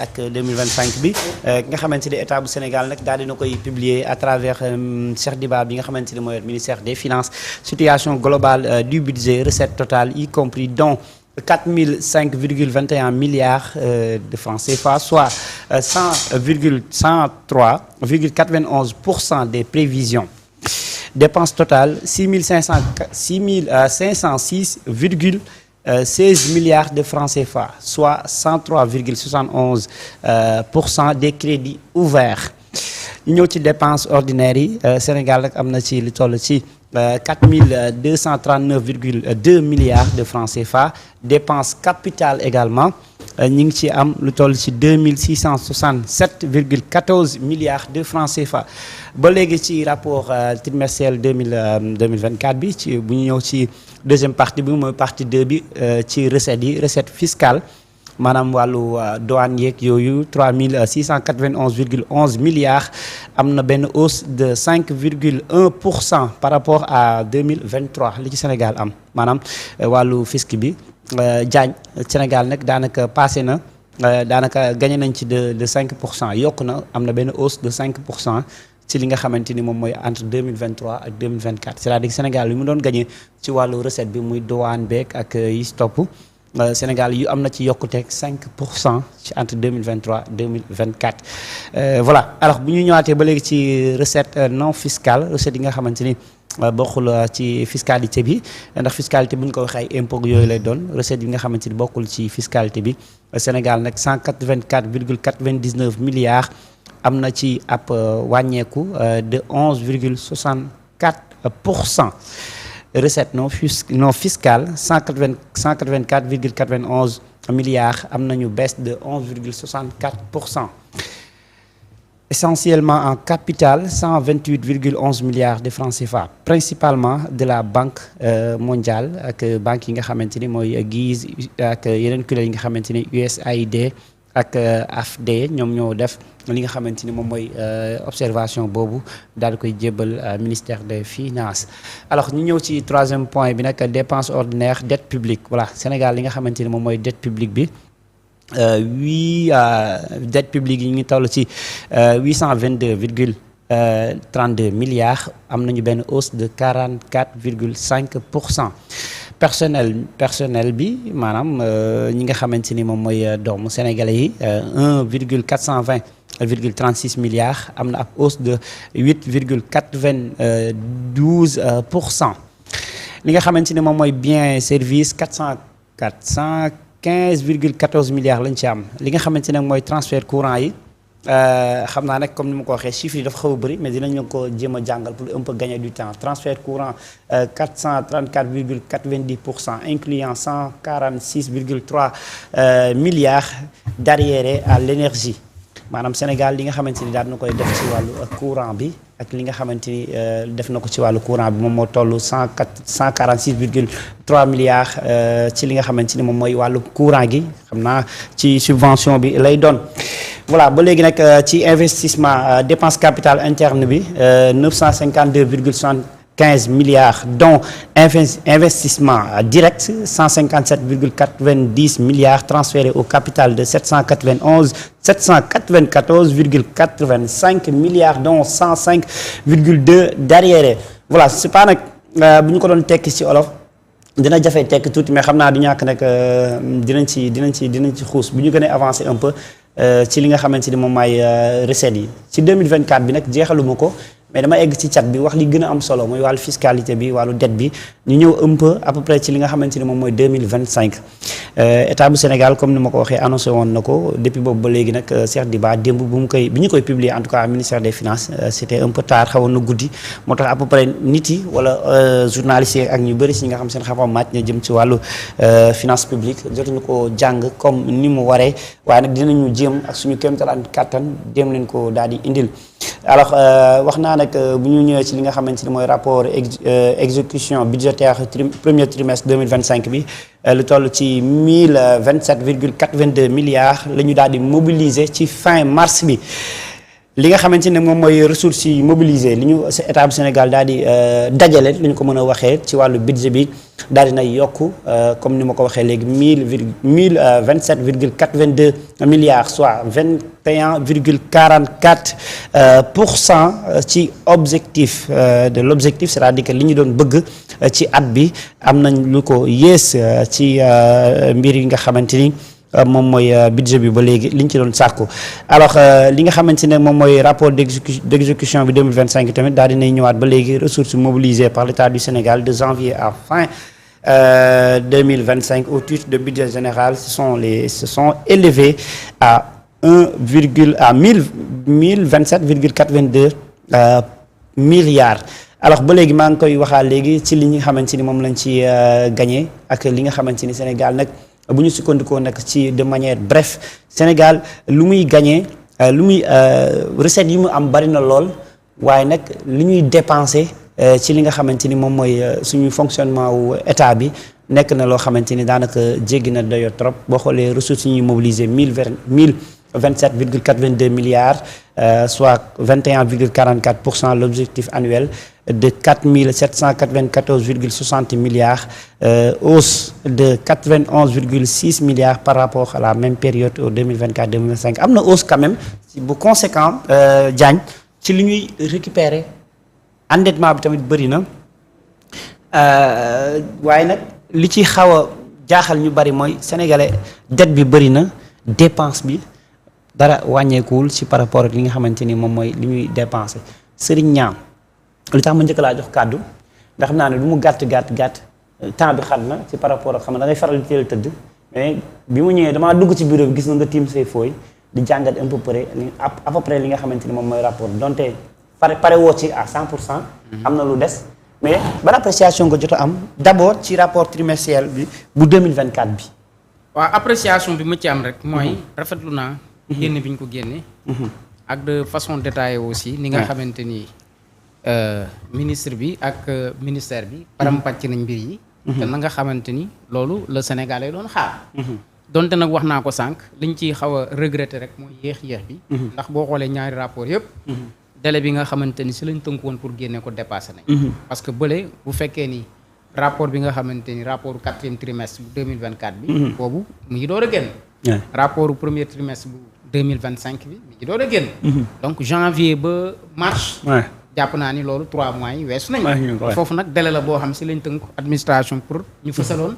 ak 2025 bi nga xamante ni état bu Sénégal nag daal dina koy publier à travers Cheikh Diba bi nga xamante ni mooy ministère des finances situation globale du budget recette totale y compris dont 4005,21 milliards de francs CFA soit 100,103,91% des prévisions. Dépenses totales 6506,16 milliards de francs CFA, soit 103,71% des crédits ouverts. ñu ñëw ci dépenses ordinaires yi Sénégal nag am na ci lu toll ci 4239,2 milliards de francs CFA. Dépenses capitales également ñu ngi ci am lu toll ci 2667,14 milliards de francs CFA. ba léegi ci rapport trimestriel 2024 bi ci bu ñu ñëw ci deuxième partie bi mooy partie 2 bi ci recettes yi recette fiscale maanaam wàllu douane yeeg yooyu 3691,11 milliards am na benn hausse de 5,1% par rapport à 2023 li ci Sénégal am maanaam wàllu fisc bi Diagne Sénégal nag daanaka passé na daanaka gagné nañ ci de 5% yokku na am na benn hausse de 5% ci li nga xamante ni moom mooy entre 2023 ak 2024 c'est-à-dire Sénégal li mu doon gagné ci wàllu recette bi muy douane beeg ak yi si topp Sénégal yu am na ci yokkuteeg 5% ci entre 2023 2024 voilà alors bu ñu ñëwaatee ba léegi ci recette non fiscale recette yi nga xamante ni bokkul ci fiscalité bi ndax fiscalité bu ñu ko waxee ay impôt yooyu lay doon recette yi nga xamante ni bokkul ci fiscalité bi Sénégal nag 184,99 milliards am na ci ab wàññeeku de 11,64%. Recette non fiscale 184,91 milliards am nañu baisse de 11,64%. Essentiellement en capital 128,11 milliards de francs CFA principalement de la banque mondiale ak banque yi nga xamante ni mooy GIZ ak yeneen kuréel yi nga xamante ni USAID ak AFD ñoom ñoo def li nga xamante ni moom mooy observation boobu daal di koy jébbal ministère des finances. alors ñu ñëw ci troisième point bi nag dépense ordinaire dette publique voilà Sénégal li nga xamante ni moom mooy dette publique bi dette publique yi ñu ngi toll ci 822,32 milliards am nañu benn hausse de 44,5%. personnel bi maanaam ñi nga xamante ni moom mooy doomu sénégalais yi 1,420,36 milliards am na ab hausse de 8,92%. li nga xamante ni moom mooy bien service 415,14 milliards lañ ci am li nga xamante ne mooy transfert courant yi xam naa nag comme ni ma ko waxee chiffres yi dafa xaw a bëri mais dinañ ko jéem a jàngal pour un peu gagner du temps transfert courant 434,90% incluant 146,3 milliards d'arriérés à l'énergie maanaam Sénégal li nga xamante ni daal na koy def ci wàllu courant bi ak li nga xamante ni def na ko ci wàllu courant bi moom moo toll 146,3 milliards ci li nga xamante ni moom mooy wàllu courant gi xam naa ci subvention bi lay doon. voilà ba léegi nag ci investissement dépense capitale interne bi 952,75 milliards dont investissement direct 157,90 milliards transférés au capital de 794,85 milliards dont 105,2 d'arriérés voilà c'est pas nag bu ñu ko doon tekki ci olof dina jafe tekki tuuti mais xam naa du ñàkk nag dinañ ci xuus bu ñu gën a avancer un peu ci li nga xamante ni moom mooy recettes yi ci 2024 bi nag jeexaluma ko mais dama egg ci cat bi wax li gën a am solo mooy wàllu fiscalité bi wàllu dette bi ñu ñëw un peu à peu près ci li nga xamante ni moom mooy 2025 état bu Sénégal comme ni ma ko waxee annoncé woon na ko depuis boobu ba léegi nag Cheikh Diba démb bi ñu koy publier en tout cas ministère des finances c'était un peu tard xawoon na guddi moo tax à peu près nit yi wala journalistes yi ak ñu bëri si ñi nga xam seen xam-xam màcc na jëm ci wàllu finance publique jotuñu ko jàng comme ni mu waree waaye nag dinañu jéem ak suñu kéemtalaan kàttan jéem leen ko daal di indil. alors wax naa nag bu ñu ñëwee ci li nga xamante ni mooy rapport exécution budgétaire premier trimestre 2025 bi lu toll ci 1027,82 milliards la ñu daal di mobiliser ci fin mars bi li nga xamante ne moom mooy ressources yi mobilisées li ñu état bu Sénégal daal di dajale li ñu ko mën a waxee ci wàllu budget bi daal di nay yokk comme ni ma ko waxee léegi 1027,82 milliards soit 21,44% ci objectif de l'objectif, c'est-à-dire que li ñu doon bëgg ci at bi am nañ lu ko yées ci mbir yi nga xamante ni. moom mooy budget bi ba léegi li ñu ci doon sàkku alors li nga xamante ne moom mooy rapport d'exécution bi 2025 tamit daal dinay ñëwaat ba léegi ressources mobilisées par l'État du Sénégal de janvier à fin 2025 au titre de budget général se sont élevés à 1027,82 milliards. alors ba léegi maa ngi koy waxaat léegi ci li nga xamante ni moom lañ ci gagné ak li nga xamante ni Sénégal nag bu ñu sukkandikoo nag ci de manière bref Sénégal lu muy gagné lu muy recette yi mu am bari na lool waaye nag li ñuy dépensé ci li nga xamante ni moom mooy suñu fonctionnement wu état bi nekk na loo xamante ni daanaka jéggi na dayo trop boo xoolee ressources yi ñuy mobiliser 1027,82 milliards soit 21,44% l'objectif annuel de 4794,60 milliards hausse de 91,6 milliards par rapport à la même période au 2024-2025 am na hausse quand même bu conséquent Diagne ci li ñuy récupérer endettement bi tamit bëri na waaye nag li ci xaw a jaaxal ñu bëri mooy sénégalais dette bi bëri na dépense bi dara wàññeekuwul ci par rapport ak li nga xamante ni moom mooy li ñuy dépenser Serigne Niang li tax ma njëkk laa jox kàddu ndax xam naa ne lu mu gàtt temps bi xat na ci par rapport ak xam ne da ngay faral di teel a tëdd mais bi mu ñëwee damaa dugg ci bureau bi gis na nga tiim say fooy di jàngat un peu près à peu près li nga xamante ni moom mooy rapport donte pare woo ci à 100%. am na lu des mais ban appréciation nga jot a am d'abord ci rapport trimestriel bi bu 2024 bi. waaw appréciation bi ma ci am rek mooy rafetlu naa. génne bi ñu ko génne. ak de façon détaillée aussi ni nga xamante ni. ministre bi ak ministère bi param-pàcc nañ mbir yi te na nga xamante ni loolu le Sénégalais doon xaar donte nag wax naa ko sànq liñ ciy xaw a regretter rek mooy yéex bi ndax boo xoolee ñaari rapport yëpp délai bi nga xamante ni si lañ tënk woon pour génne ko dépassé nañ parce que bële bu fekkee ni rapport bi nga xamante ni rapport 4e trimestre bu 2024 bi boobu mu ngi door a génn rapport premier trimestre bu 2025 bi mi ngi door a génn donc janvier ba mars jàpp naa ni loolu 3 mois yi weesu nañ foofu nag délai la boo xam si lañ tënk administration pour ñu fësaloon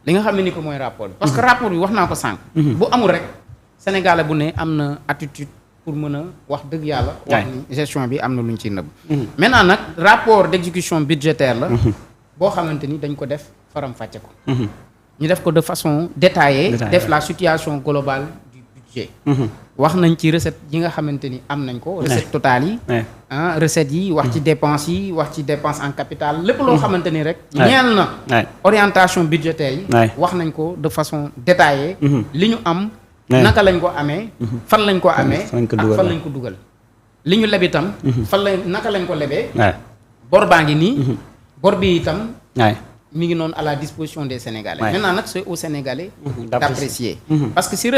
li nga xam ne ni ko mooy rapport bi parce que rapport bi wax naa ko sànq bu amul rek Sénégalais bu ne am na attitude pour mën a wax dëgg yàlla wax ni gestion bi am na lu ñu ciy nëbb maintenant nag rapport d'exécution budgétaire la boo xamante ni dañ ko def faram fàcce ko ñu def ko de façon détaillée def la situation globale du budget wax nañ ci recette yi nga xamante ni am nañ ko recette totale yi recettes yi wax ci dépenses yi wax ci dépense en capital lépp loo xamante ni rek ñeel na orientation budgétaire yi wax nañ ko de façon détaillée li ñu am naka lañ ko amee fan lañ ko amee ak fan lañ ko dugal li ñu leb itam fan lañ naka lañ ko lebee bor baa ngi nii bor bi itam mi ngi noonu à la disposition des Sénégalais maintenant nag c'est aux Sénégalais d'apprécier parce que si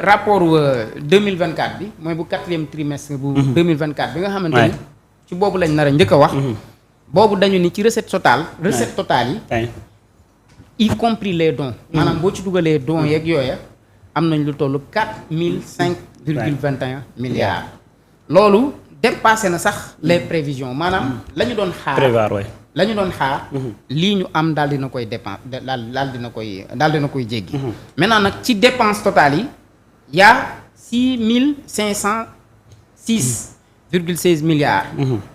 rapport 2024 bi mooy bu 4e trimestre bu 2024 bi nga xamante ni ci boobu lañ nar a njëkk a wax boobu dañu ni ci recette totale yi y compris les dons maanaam boo ci dugalee dons yeeg yooya am nañ lu tollu 4005,21 milliards loolu dépassé na sax les prévisions maanaam la ñu doon xaar la ñu doon xaar lii ñu am daal dina koy dépense daal dina koy jéggi maintenant nag ci dépense totale yi y a 6506,16 milliards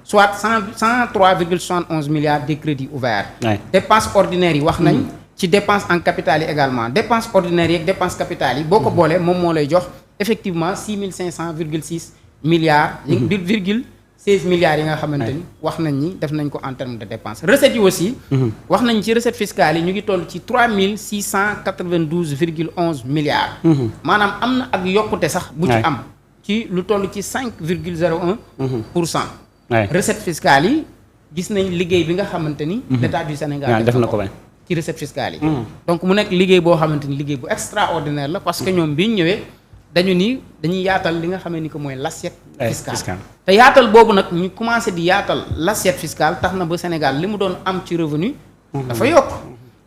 soit 103,71 milliards de crédits ouverts dépense ordinaire yi wax nañ ci dépense en capital yi également dépense ordinaire yi ak dépense capitale yi boo ko boolee moom moo lay jox effectivement 6500,6 milliards virgule 16 milliards yi nga xamante ni wax nañ ni def nañ ko en termes de dépenses recettes yi aussi wax nañ ci recettes fiscales yi ñu ngi toll ci 3692,11 milliards maanaam am na ak yokkute sax bu ci am ci lu toll ci 5,01%. recettes fiscales yi gis nañ liggéey bi nga xamante ni l'État du Sénégal def na ko ci recettes fiscales yi donc mu nekk liggéey boo xamante ni liggéey bu extraordinaire la parce que ñoom bi ñu ñëwee dañu ni dañuy yaatal li nga xamee ni que mooy l'assiette fiscale te yaatal boobu nag ñu commencé di yaatal l'assiette fiscale tax na ba Sénégal li mu doon am ci revenu dafa yokk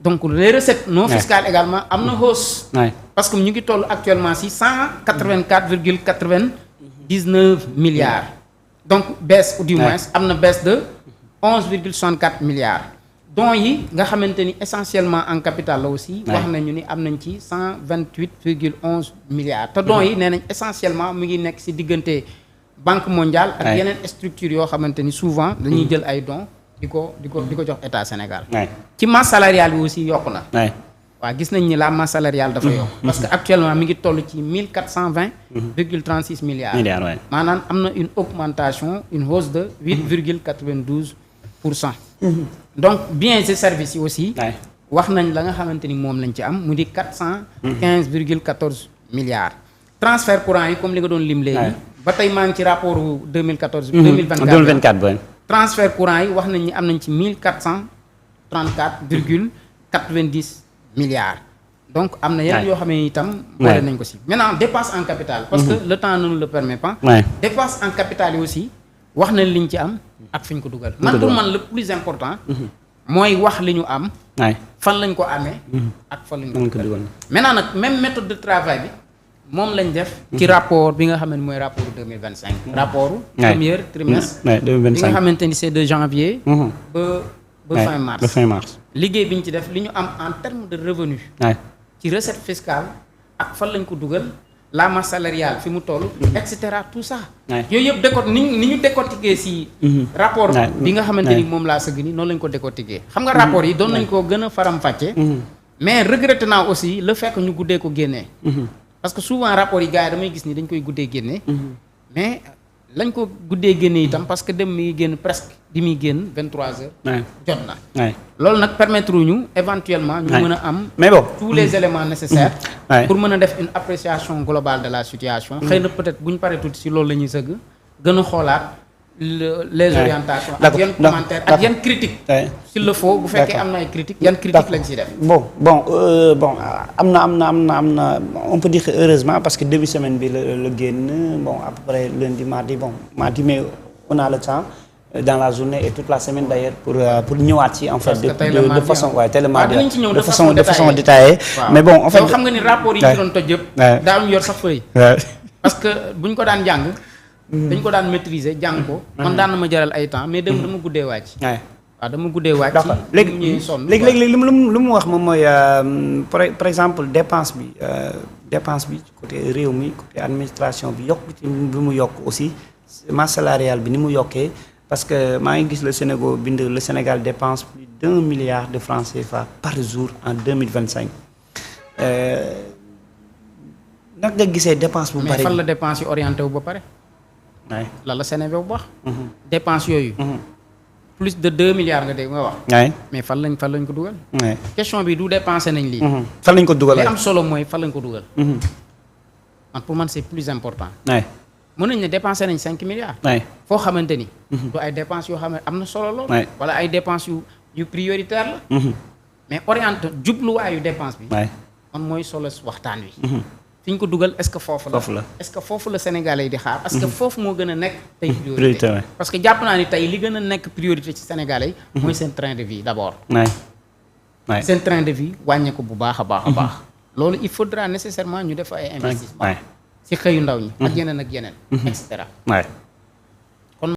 donc les recettes non fiscales également am na hausse parce que ñu ngi toll actuellement si 184,99 milliards donc baisse ou du moins am na baisse de 11,64 milliards dons yi nga xamante ni essentiellement en capital la aussi wax nañu ni am nañ ci 128,11 milliards te dons yi nee nañ essentiellement mu ngi nekk si diggante banque mondiale ak yeneen structures yoo xamante ni souvent dañuy jël ay dons di ko jox état Sénégal ci masse salariale bi aussi yokku na waaw gis nañ ni la masse salariale dafa yokk parce que actuellement mi ngi toll ci 1420,36 milliards maanaam am na une augmentation une hausse de 8,92%. donc biens et services yi aussi wax nañ la nga xamante ni moom lañ ci am mu di 415,14 milliards transfert courant yi comme li nga doon lim léegi ba tey maa ngi ci rapport 2024 transfert courant yi wax nañ ni am nañ ci 1434,90 milliards donc am na yeneen yoo xam ne itam boole nañ ko si maintenant dépense en capital parce que le temps ne nous le permet pas dépense en capital yi aussi wax nañ liñ ci am ak fi ñu ko dugal man pour man le plus important mooy wax li ñu am fan lañ ko amee ak fan lañ ko dugal maintenant nag même méthode de travail bi moom lañ def ci rapport bi nga xam ne mooy rapport 2025 rapport premier trimestre bi nga xamante ni c'est de janvier ba fin mars liggéey bi ñu ci def li ñu am en termes de revenu ci recette fiscale ak fan lañ ko dugal la masse salariale fi mu toll et cetera tout ça yooyu yëpp ni ñu décortiquer si rapport bi nga xamante ni moom laa sëgg ni noonu lañ ko décortiquer xam nga rapport yi doon nañ koo gën a faram-fàcce mais regretté naa aussi le fait que ñu guddee ko génnee parce que souvent rapport yi gars yi damay gis ni dañ koy guddee génnee mais lañ ko guddee génne itam parce que dem mi ngi génn presque di muy génn 23h. jot na. loolu nag permettre ñu éventuellement ñu mën a am. mais bon tous les éléments nécessaires. pour mën a def une appréciation globale de la situation. xëy na peut-être bu ñu paree tuuti si loolu la ñuy sëgg gën a xoolaat les orientations. ak yan commentaires ak yan critiques. s'il le faut bu fekkee am na ay critiques yan critiques lañ siy def. bon am na on peut dire que heureusement parce que début semaine bi la génn bon à peu près lundi mardi mais on a le temps dans la journée et toute la semaine d'ailleurs pour ñëwaat ci en fait de façon tey le mardi de façon détaillée mais bon en fait xam nga ni rapport yi ñu doon toj yëpp daa am yor sax fëy parce que buñ ko daan jàng dañ ko daan maîtriser jàng ko man daan na ma jaral ay temps mais dem dama guddee wàcc waaw dama guddee wàcc léegi lu mu wax moom mooy par exemple dépense bi côté réew mi côté administration bi yokk ci bi mu yokk aussi masse salariale bi ni mu yokkee parce que maa ngi gis le Sénégal dépense plus d'1 milliard de francs CFA par jour en 2025 nag nga gisee dépense bu bari mais fan la dépense yi orienté wu ba pare la Sénégal bu wax dépense yooyu plus de 2 milliards nga dégg nga wax mais fan lañ ko dugal question bi du dépensé nañ lii fan lañ ko dugal li am solo mooy fan lañ ko dugal man pour man c'est plus important mën nañ ne dépensé nañ 5 milliards foo xamante ni du ay dépenses yoo xam ne am na solo lool wala ay dépenses yu prioritaire la mais orienté jubluwaayu dépense bi man mooy solo waxtaan wi fi ñu ko dugal est-ce que foofu la est-ce que foofu la Sénégalais yi di xaar est-ce que foofu moo gën a nekk tey priorité parce que jàpp naa ni tey li gën a nekk priorité ci Sénégalais yi mooy seen train de vie d'abord seen train de vie wàññeeku bu baax a baax loolu il faudra nécessairement ñu def ay investissement ci xëyu ndaw ñi ak yeneen et cetera